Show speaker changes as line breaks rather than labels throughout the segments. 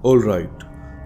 Alright,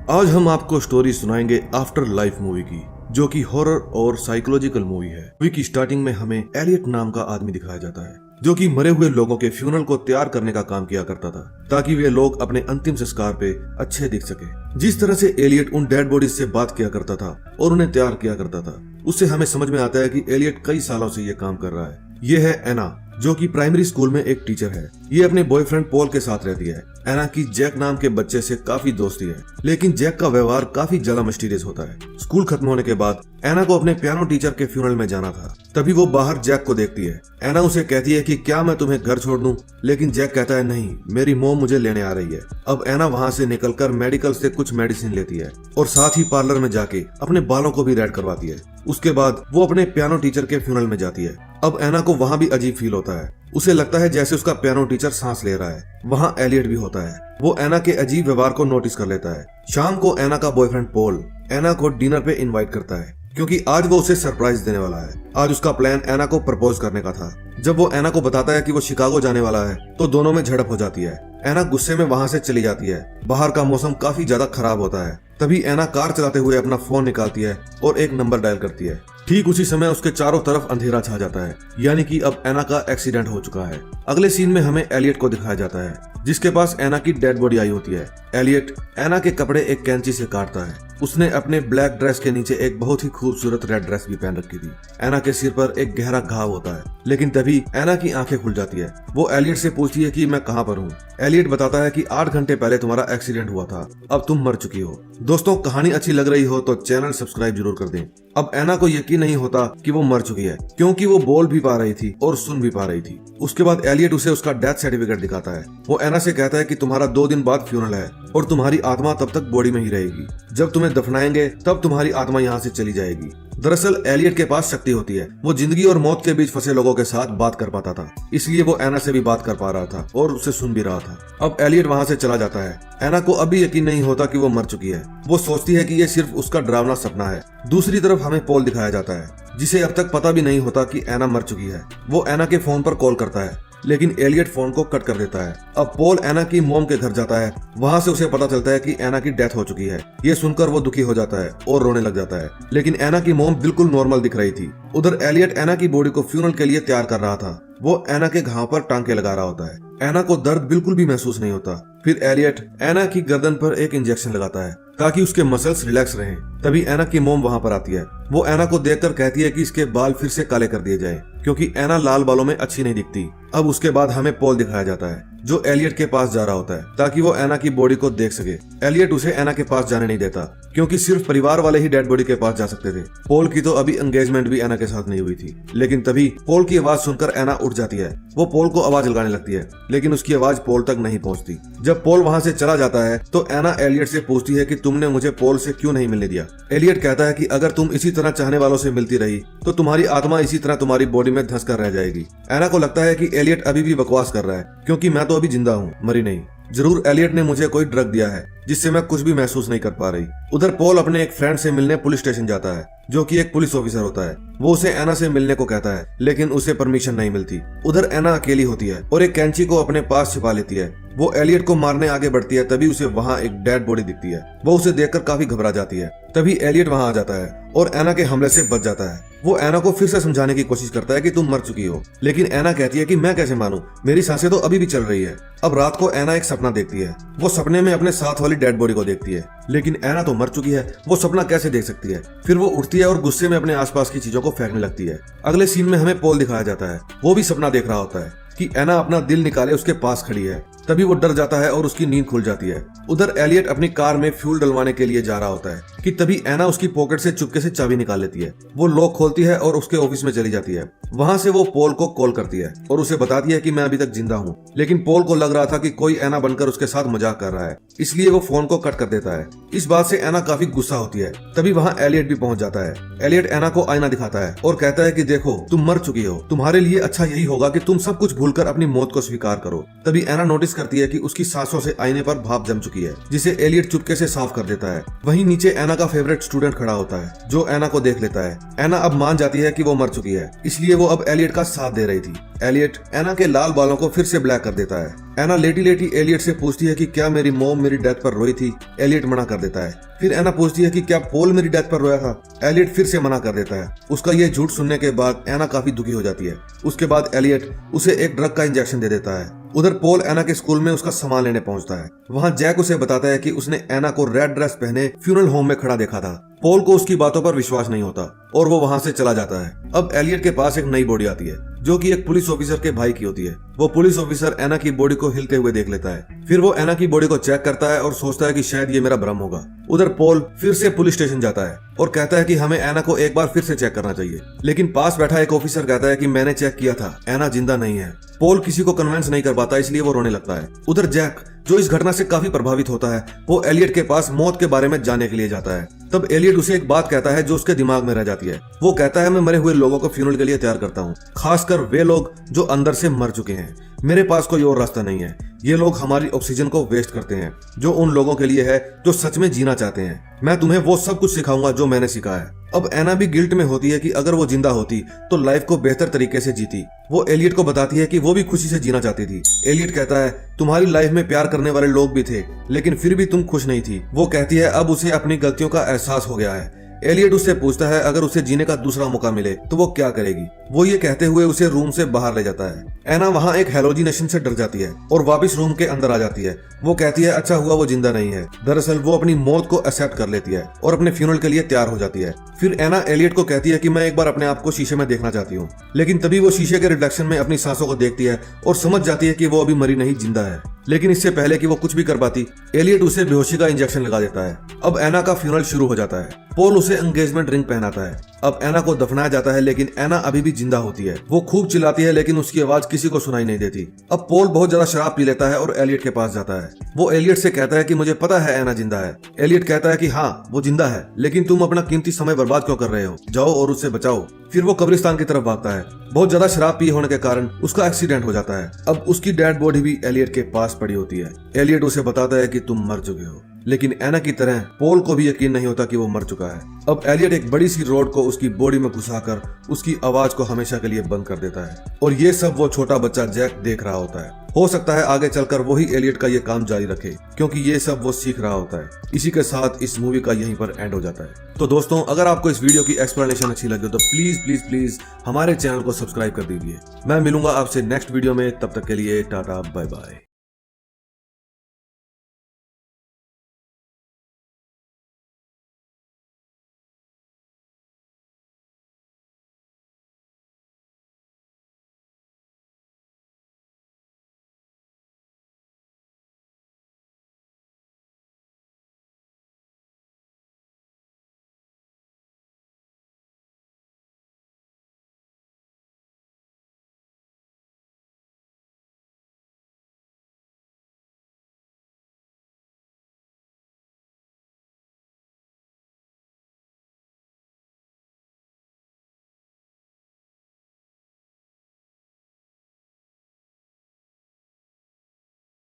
आज हम आपको स्टोरी सुनाएंगे आफ्टर लाइफ मूवी की, जो कि हॉरर और साइकोलॉजिकल मूवी है। मूवी की स्टार्टिंग में हमें एलियट नाम का आदमी दिखाया जाता है, जो कि मरे हुए लोगों के फ्यूनरल को तैयार करने का काम किया करता था, ताकि वे लोग अपने अंतिम संस्कार पे अच्छे दिख सके। जिस तरह से एलियट उन डेड बॉडीज से बात किया करता था और उन्हें तैयार किया करता था, उससे हमें समझ में आता है कि एलियट कई सालों से ये काम कर रहा है। ये है एना, जो कि प्राइमरी स्कूल में एक टीचर है। ये अपने बॉयफ्रेंड पॉल के साथ रहती है। एना की जैक नाम के बच्चे से काफी दोस्ती है, लेकिन जैक का व्यवहार काफी ज्यादा मिस्टीरियस होता है। स्कूल खत्म होने के बाद एना को अपने पियानो टीचर के फ्यूनरल में जाना था। तभी वो बाहर जैक को देखती है। एना उसे कहती है कि क्या मैं तुम्हें घर छोड़ दूं, लेकिन जैक कहता है नहीं, मेरी मॉम मुझे लेने आ रही है। अब एना वहाँ से निकलकर मेडिकल से कुछ मेडिसिन लेती है और साथ ही पार्लर में जाके अपने बालों को भी रेड करवाती है। उसके बाद वो अपने पियानो टीचर के फ्यूनरल में जाती है। अब एना को वहाँ भी अजीब फील होता है। उसे लगता है जैसे उसका पियानो टीचर सांस ले रहा है। वहाँ एलियट भी होता है। वो एना के अजीब व्यवहार को नोटिस कर लेता है। शाम को एना का बॉयफ्रेंड पॉल एना को डिनर पे इनवाइट करता है, क्योंकि आज वो उसे सरप्राइज देने वाला है। आज उसका प्लान एना को प्रपोज करने का था। जब वो एना को बताता है कि वो शिकागो जाने वाला है, तो दोनों में झड़प हो जाती है। एना गुस्से में वहाँ से चली जाती है। बाहर का मौसम काफी ज्यादा खराब होता है। तभी एना कार चलाते हुए अपना फोन निकालती है और एक नंबर डायल करती है। ठीक उसी समय उसके चारों तरफ अंधेरा छा जाता है, यानी कि अब एना का एक्सीडेंट हो चुका है। अगले सीन में हमें एलियट को दिखाया जाता है, जिसके पास एना की डेड बॉडी आई होती है। एलियट एना के कपड़े एक कैंची से काटता है। उसने अपने ब्लैक ड्रेस के नीचे एक बहुत ही खूबसूरत रेड ड्रेस भी पहन रखी थी। एना के सिर पर एक गहरा घाव होता है, लेकिन तभी एना की आंखें खुल जाती है। वो एलियट से पूछती है कि मैं कहाँ पर हूँ। एलियट बताता है कि 8 घंटे पहले तुम्हारा एक्सीडेंट हुआ था, अब तुम मर चुकी हो। दोस्तों, कहानी अच्छी लग रही हो तो चैनल सब्सक्राइब जरूर कर दें। अब एना को यकीन नहीं होता कि वो मर चुकी है, क्योंकि वो बोल भी पा रही थी और सुन भी पा रही थी। उसके बाद एलियट उसे उसका डेथ सर्टिफिकेट दिखाता है। वो एना से कहता है कि तुम्हारा 2 दिन बाद फ्यूनरल है और तुम्हारी आत्मा तब तक बॉडी में ही रहेगी। जब तुम्हें दफनाएंगे तब तुम्हारी आत्मा यहाँ से चली जाएगी। दरअसल एलियट के पास शक्ति होती है। वो जिंदगी और मौत के बीच फंसे लोगों के साथ बात कर पाता था, इसलिए वो एना से भी बात कर पा रहा था और उसे सुन भी रहा था। अब एलियट वहाँ से चला जाता है। एना को अभी यकीन नहीं होता कि वो मर चुकी है। वो सोचती है कि ये सिर्फ उसका डरावना सपना है। दूसरी तरफ हमें पॉल दिखाया जाता है, जिसे अब तक पता भी नहीं होता कि एना मर चुकी है। वो एना के फोन पर कॉल करता है, लेकिन एलियट फोन को कट कर देता है। अब पॉल एना की मॉम के घर जाता है। वहाँ से उसे पता चलता है कि एना की डेथ हो चुकी है। ये सुनकर वो दुखी हो जाता है और रोने लग जाता है, लेकिन एना की मॉम बिल्कुल नॉर्मल दिख रही थी। उधर एलियट एना की बॉडी को फ्यूनरल के लिए तैयार कर रहा था। वो एना के घाव पर टांके लगा रहा होता है। एना को दर्द बिल्कुल भी महसूस नहीं होता। फिर एलियट एना की गर्दन पर एक इंजेक्शन लगाता है, ताकि उसके मसल्स रिलैक्स रहें। तभी एना की मॉम वहाँ पर आती है। वो एना को देखकर कहती है कि इसके बाल फिर से काले कर दिए जाएं, क्योंकि एना लाल बालों में अच्छी नहीं दिखती। अब उसके बाद हमें पॉल दिखाया जाता है, जो एलियट के पास जा रहा होता है, ताकि वो एना की बॉडी को देख सके। एलियट उसे एना के पास जाने नहीं देता, क्योंकि सिर्फ परिवार वाले ही डेड बॉडी के पास जा सकते थे। पॉल की तो अभी एंगेजमेंट भी एना के साथ नहीं हुई थी। लेकिन तभी पॉल की आवाज सुनकर एना उठ जाती है। वो पॉल को आवाज लगाने लगती है, लेकिन उसकी आवाज पॉल तक नहीं पहुंचती। जब पॉल वहां से चला जाता है, तो एना एलियट से पूछती है कि तुमने मुझे पॉल से क्यों नहीं मिलने दिया। एलियट कहता है कि अगर तुम इसी तरह चाहने वालों से मिलती रही, तो तुम्हारी आत्मा इसी तरह तुम्हारी बॉडी में धंस कर रह जाएगी। एना को लगता है कि एलियट अभी भी बकवास कर रहा है, क्योंकि मैं तो अभी जिंदा हूँ, मरी नहीं। जरूर एलियट ने मुझे कोई ड्रग दिया है, जिससे मैं कुछ भी महसूस नहीं कर पा रही। उधर पॉल अपने एक फ्रेंड से मिलने पुलिस स्टेशन जाता है, जो कि एक पुलिस ऑफिसर होता है। वो उसे एना से मिलने को कहता है, लेकिन उसे परमिशन नहीं मिलती। उधर एना अकेली होती है और एक कैंची को अपने पास छिपा लेती है। वो एलियट को मारने आगे बढ़ती है, तभी उसे वहाँ एक डेड बॉडी दिखती है। वो उसे देखकर काफी घबरा जाती है। तभी एलियट वहाँ आ जाता है और एना के हमले से बच जाता है। वो एना को फिर से समझाने की कोशिश करता है कि तुम मर चुकी हो, लेकिन एना कहती है कि मैं कैसे मानूं, मेरी सांसें तो अभी भी चल रही है। अब रात को एना एक सपना देखती है। वो सपने में अपने साथ वाली डेड बॉडी को देखती है, लेकिन एना तो मर चुकी है। वो सपना कैसे देख सकती है। फिर वो उठती है और गुस्से में अपने आसपास की चीजों को फेंकने लगती है। अगले सीन में हमें पॉल दिखाया जाता है। वो भी सपना देख रहा होता है कि एना अपना दिल निकाले उसके पास खड़ी है। तभी वो डर जाता है और उसकी नींद खुल जाती है। उधर एलियट अपनी कार में फ्यूल डलवाने के लिए जा रहा होता है कि तभी एना उसकी पॉकेट से चुपके से चाबी निकाल लेती है। वो लॉक खोलती है और उसके ऑफिस में चली जाती है। वहाँ से वो पॉल को कॉल करती है और उसे बताती है कि मैं अभी तक जिंदा हूँ, लेकिन पॉल को लग रहा था कि कोई एना बनकर उसके साथ मजाक कर रहा है, इसलिए वो फोन को कट कर देता है। इस बात से एना काफी गुस्सा होती है। तभी वहाँ एलियट भी पहुंच जाता है। एलियट एना को आईना दिखाता है और कहता है कि देखो, तुम मर चुकी हो, तुम्हारे लिए अच्छा यही होगा कि तुम सब कुछ भूलकर अपनी मौत को स्वीकार करो। तभी एना नोटिस करती है कि उसकी सांसों से आईने पर भाप जम चुकी है, जिसे एलियट चुपके से साफ कर देता है। वहीं नीचे एना का फेवरेट स्टूडेंट खड़ा होता है जो एना को देख लेता है। एना अब मान जाती है कि वो मर चुकी है, इसलिए वो अब एलियट का साथ दे रही थी। एलियट एना के लाल बालों को फिर से ब्लैक कर देता है। एना लेटी लेटी एलियट से पूछती है कि क्या मेरी मॉम मेरी डेथ पर रोई थी। एलियट मना कर देता है। फिर एना पूछती है कि क्या पॉल मेरी डेथ पर रोया था। एलियट फिर से मना कर देता है। उसका ये झूठ सुनने के बाद एना काफी दुखी हो जाती है। उसके बाद एलियट उसे एक ड्रग का इंजेक्शन दे देता है। उधर पॉल एना के स्कूल में उसका सामान लेने पहुंचता है। वहां जैक उसे बताता है कि उसने एना को रेड ड्रेस पहने फ्यूनरल होम में खड़ा देखा था। पॉल को उसकी बातों पर विश्वास नहीं होता और वो वहां से चला जाता है। अब एलियट के पास एक नई बॉडी आती है जो कि एक पुलिस ऑफिसर के भाई की होती है। वो पुलिस ऑफिसर एना की बॉडी को हिलते हुए देख लेता है। फिर वो एना की बॉडी को चेक करता है और सोचता है कि शायद ये मेरा भ्रम होगा। उधर पॉल फिर से पुलिस स्टेशन जाता है और कहता है कि हमें एना को एक बार फिर से चेक करना चाहिए, लेकिन पास बैठा एक ऑफिसर कहता है कि मैंने चेक किया था, एना जिंदा नहीं है। पॉल किसी को कन्विंस नहीं कर पाता, इसलिए वो रोने लगता है। उधर जैक जो इस घटना से काफी प्रभावित होता है, वो एलियट के पास मौत के बारे में जानने के लिए जाता है। तब एलियट उसे एक बात कहता है जो उसके दिमाग में रह जाती है। वो कहता है मैं मरे हुए लोगों को फ्यूनरल के लिए तैयार करता हूँ, खासकर वे लोग जो अंदर से मर चुके हैं। मेरे पास कोई और रास्ता नहीं है। ये लोग हमारी ऑक्सीजन को वेस्ट करते हैं जो उन लोगों के लिए है जो सच में जीना चाहते हैं। मैं तुम्हें वो सब कुछ सिखाऊंगा जो मैंने सीखा है। अब एना भी गिल्ट में होती है कि अगर वो जिंदा होती तो लाइफ को बेहतर तरीके से जीती। वो एलियट को बताती है कि वो भी खुशी से जीना चाहती थी। एलियट कहता है तुम्हारी लाइफ में प्यार करने वाले लोग भी थे, लेकिन फिर भी तुम खुश नहीं थी। वो कहती है अब उसे अपनी गलतियों का एहसास हो गया है। एलियट उससे पूछता है अगर उसे जीने का दूसरा मौका मिले तो वो क्या करेगी। वो ये कहते हुए उसे रूम से बाहर ले जाता है। एना वहाँ एक हैलोजिनेशन से डर जाती है और वापस रूम के अंदर आ जाती है। वो कहती है अच्छा हुआ वो जिंदा नहीं है। दरअसल वो अपनी मौत को एक्सेप्ट कर लेती है और अपने फ्यूनरल के लिए तैयार हो जाती है। फिर एना एलियट को कहती है कि मैं एक बार अपने आप को शीशे में देखना चाहती हूँ, लेकिन तभी वो शीशे के रिफ्लेक्शन में अपनी सांसों को देखती है और समझ जाती है कि वो अभी मरी नहीं जिंदा है। लेकिन इससे पहले कि वो कुछ भी कर पाती, एलियट उसे बेहोशी का इंजेक्शन लगा देता है। अब एना का फ्यूनरल शुरू हो जाता है। पॉल उसे एंगेजमेंट रिंग पहनाता है। अब एना को दफनाया जाता है, लेकिन एना अभी भी जिंदा होती है। वो खूब चिल्लाती है, लेकिन उसकी आवाज किसी को सुनाई नहीं देती। अब पॉल बहुत ज्यादा शराब पी लेता है और एलियट के पास जाता है। वो एलियट से कहता है कि मुझे पता है एना जिंदा है। एलियट कहता है कि हाँ वो जिंदा है, लेकिन तुम अपना कीमती समय बर्बाद क्यों कर रहे हो, जाओ और उससे बचाओ। फिर वो कब्रिस्तान की तरफ भागता है। बहुत ज्यादा शराब पी होने के कारण उसका एक्सीडेंट हो जाता है। अब उसकी डेड बॉडी भी एलियट के पास पड़ी होती है। एलियट उसे बताता है कि तुम मर चुके हो, लेकिन एना की तरह पॉल को भी यकीन नहीं होता कि वो मर चुका है। अब एलियट एक बड़ी सी रॉड को उसकी बॉडी में घुसाकर उसकी आवाज को हमेशा के लिए बंद कर देता है और ये सब वो छोटा बच्चा जैक देख रहा होता है। हो सकता है आगे चलकर वही एलियट का ये काम जारी रखे, क्योंकि ये सब वो सीख रहा होता है। इसी के साथ इस मूवी का यहीं पर एंड हो जाता है। तो दोस्तों, अगर आपको इस वीडियो की एक्सप्लेनेशन अच्छी लगी तो प्लीज प्लीज प्लीज हमारे चैनल को सब्सक्राइब कर दीजिए। मैं मिलूंगा आपसे नेक्स्ट वीडियो में, तब तक के लिए टाटा बाय बाय।